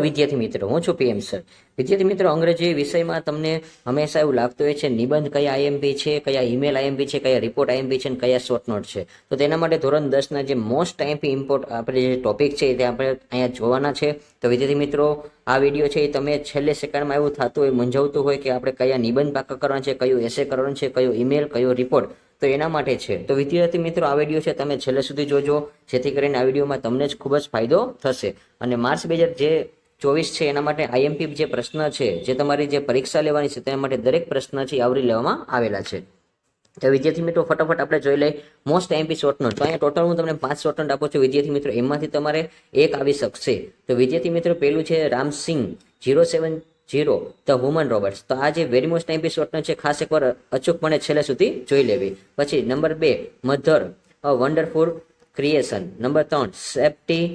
વિદ્યાર્થી મિત્રો, હું છું પીએમ સર. વિદ્યાર્થી મિત્રો, અંગ્રેજી વિષયમાં તમને હંમેશા એવું લાગતું હોય છે નિબંધ કયા આઈએમપી છે, કયા ઈમેલ આઈએમપી છે, કયા રિપોર્ટ આઈએમપી છે અને કયા શોર્ટ નોટ છે. તો તેના માટે ધોરણ 10ના જે મોસ્ટ આઈએમપી ઇમ્પોર્ટ આપણે જે ટોપિક છે તે આપણે અહીંયા જોવાના છે. તો વિદ્યાર્થી મિત્રો, આ વિડીયો છે એ તમે છેલ્લે સેકન્ડમાં એવું થતું હોય, મૂંઝવતું હોય કે આપણે કયા નિબંધ પાકા કરવાના છે, કયું એસે કરવાનું છે, કયો ઈમેલ, કયો રિપોર્ટ, તો એના માટે છે. તો વિદ્યાર્થી મિત્રો, આ વિડીયો છે તમે છેલ્લે સુધી જોજો, જેથી કરીને આ વિડીયોમાં તમને જ ખૂબ જ ફાયદો થશે. અને માર્ચ 2024 છે એના માટે આઈએમપી જે પ્રશ્ન છે, જે તમારી જે પરીક્ષા લેવાની છે તેના માટે દરેક પ્રશ્ન છે આવરી લેવામાં આવેલા છે. તો વિદ્યાર્થી મિત્રો, ફટાફટ આપણે જોઈ લઈએ મોસ્ટ આઈએમપી શોર્ટ નોટ. તો અહીંયા ટોટલ હું તમને 5 શોર્ટ નોટ આપું છું વિદ્યાર્થી મિત્રો, એમાંથી તમારે એક આવી શકશે. તો વિદ્યાર્થી મિત્રો, પહેલું છે રામસિંગ 070 ધ વુમન રોબર્ટ્સ. તો આ જે very most IMP short note છે, ખાસ એકવાર અચૂકપણે છેલ્લે સુધી જોઈ લેવી. પછી number 2, mother a wonderful creation. Number 3, safety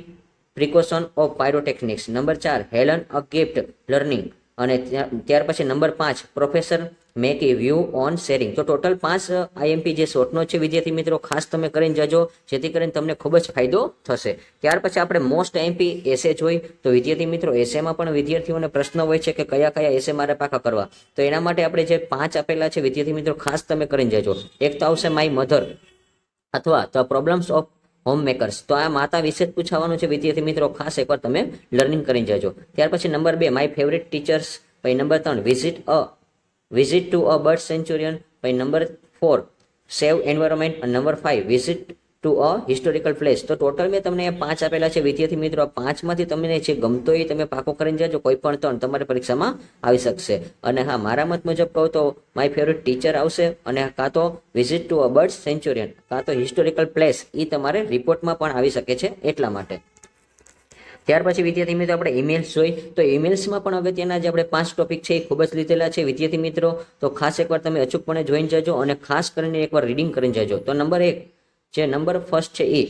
precaution of pyrotechnics. Number 4, Helen a gift learning. અને ત્યાર પછી number 5, professor make A view on sharing. તો ટોટલ 5 આઈએમપી જે શોર્ટ નોટ છે વિદ્યાર્થી મિત્રો, ખાસ તમે કરીને જજો, જેથી કરીને તમને ખૂબ જ ફાયદો થશે. ત્યાર પછી આપણે મોસ્ટ આઈએમપી એસે જોઈ. તો વિદ્યાર્થી મિત્રો, એસેમાં પણ વિદ્યાર્થીઓને પ્રશ્ન હોય છે કે કયા કયા એસે મારે પાકા કરવા. તો એના માટે આપણે જે 5 આપેલા છે વિદ્યાર્થી મિત્રો, ખાસ તમે કરીને જજો. એક તો આવશે માય મધર અથવા the problems of home makers. તો આ માતા વિશે જ પૂછવાનું છે વિદ્યાર્થી મિત્રો, ખાસ એકવાર તમે લર્નિંગ કરીને જજો. ત્યાર પછી નંબર 2, માય ફેવરેટ ટીચર્સ. પછી number 3, visit to a bird સેન્ચુરિયન. પછી નંબર 4, સેવ એન્વાયરમેન્ટ. અને number 5, visit to a historical place. તો ટોટલ મેં તમને 5 આપેલા છે વિદ્યાર્થી મિત્રો. આ 5માંથી તમને જે ગમતો એ તમે પાકો કરીને જજો, કોઈ પણ 3 તમારી પરીક્ષામાં આવી શકશે. અને હા, મારા મત મુજબ કહું તો માય ફેવરેટ ટીચર આવશે, અને કાં તો visit to a bird Centurion, કાં તો હિસ્ટોરિકલ પ્લેસ, એ તમારે રિપોર્ટમાં પણ આવી શકે છે એટલા માટે. ત્યાર પછી વિદ્યાર્થી મિત્રો, આપણે ઈમેલ્સ જોઈ. તો ઈમેલ્સમાં પણ અગત્યના જે આપણે 5 ટોપિક છે એ ખૂબ જ લીધેલા છે વિદ્યાર્થી મિત્રો. તો ખાસ એકવાર તમે અચૂકપણે જોઈને જજો અને ખાસ કરીને એકવાર રીડિંગ કરીને જજો. તો નંબર 1, જે નંબર ફર્સ્ટ છે એ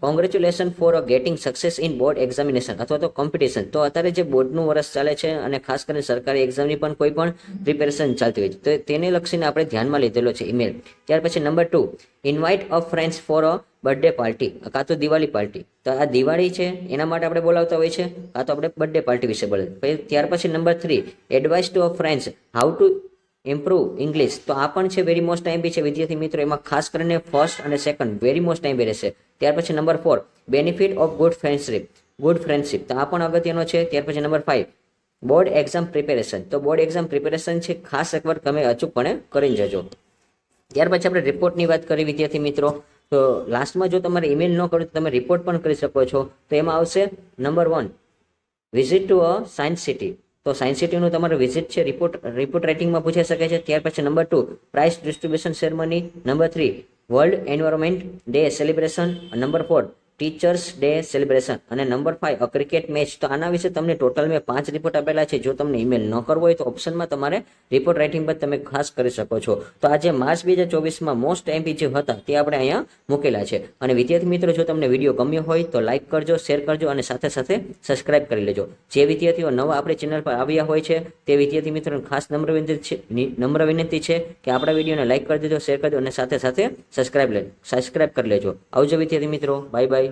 congratulation for a getting success in board examination અથવા તો કોમ્પિટિશન. તો અત્યારે જે બોર્ડનું વર્ષ ચાલે છે અને ખાસ કરીને સરકારી એક્ઝામની પણ કોઈ પણ પ્રિપેરેશન ચાલતી હોય છે, તો તેને લક્ષીને આપણે ધ્યાનમાં લીધેલો છે ઈમેલ. ત્યાર પછી number 2, invite a friends for a birthday party, કાં તો દિવાળી પાર્ટી. તો આ દિવાળી છે એના માટે આપણે બોલાવતા હોય છે, કાં તો આપણે બર્થડે પાર્ટી વિશે બોલે. ત્યાર પછી number 3, advice to a friends how to improve English. તો આ પણ છે વેરી મોસ્ટ આઈએમપી છે વિદ્યાર્થી મિત્રો, એમાં ખાસ કરીને ફર્સ્ટ અને સેકન્ડ વેરી મોસ્ટ આઈએમપી રહેશે. ત્યાર પછી number 4, benefit of good friendship. તો આ પણ અગત્યનો છે. ત્યાર પછી નંબર 5, બોર્ડ એક્ઝામ પ્રિપેરેશન. તો બોર્ડ એક્ઝામ પ્રિપેરેશન છે, ખાસ એકવાર તમે અચૂકપણે કરીને જજો. ત્યાર પછી આપણે રિપોર્ટની વાત કરી વિદ્યાર્થી મિત્રો. તો લાસ્ટમાં જો તમારે ઈમેલ ન કરો તો તમે રિપોર્ટ પણ કરી શકો છો. તો એમાં આવશે number 1, visit to a science city. તો સાયન્સ સિટીનું તમારું વિઝિટ છે, રિપોર્ટ રાઇટિંગમાં પૂછાઈ શકે છે. ત્યાર પછી number 2, price distribution ceremony. Number 3, world environment day celebration. Number 4, teachers day celebration. અને નંબર 5, અ ક્રિકેટ મેચ. તો આના વિશે તમને ટોટલ મેં 5 રિપોર્ટ આપેલા છે. જો તમને ઈમેલ ન કરવો હોય તો ઓપ્શનમાં તમારે રિપોર્ટ રાઇટિંગ પર તમે ખાસ કરી શકો છો. તો આજે માર્ચ 2024માં મોસ્ટ આઈએમપી જે હતા તે આપણે અહીંયા મૂકેલા છે. અને વિદ્યાર્થી મિત્રો, જો તમને વિડીયો ગમ્યો હોય તો લાઇક કરજો, શેર કરજો અને સાથે સાથે સબસ્ક્રાઇબ કરી લેજો. જે વિદ્યાર્થીઓ નવા આપણી ચેનલ પર આવ્યા હોય છે તે વિદ્યાર્થી મિત્રોને ખાસ નમ્ર વિનંતી છે કે આપણા વિડીયોને લાઇક કરી દેજો, શેર કરજો અને સાથે સાથે સબસ્ક્રાઇબ કરી લેજો. આવજો વિદ્યાર્થી મિત્રો, બાય બાય.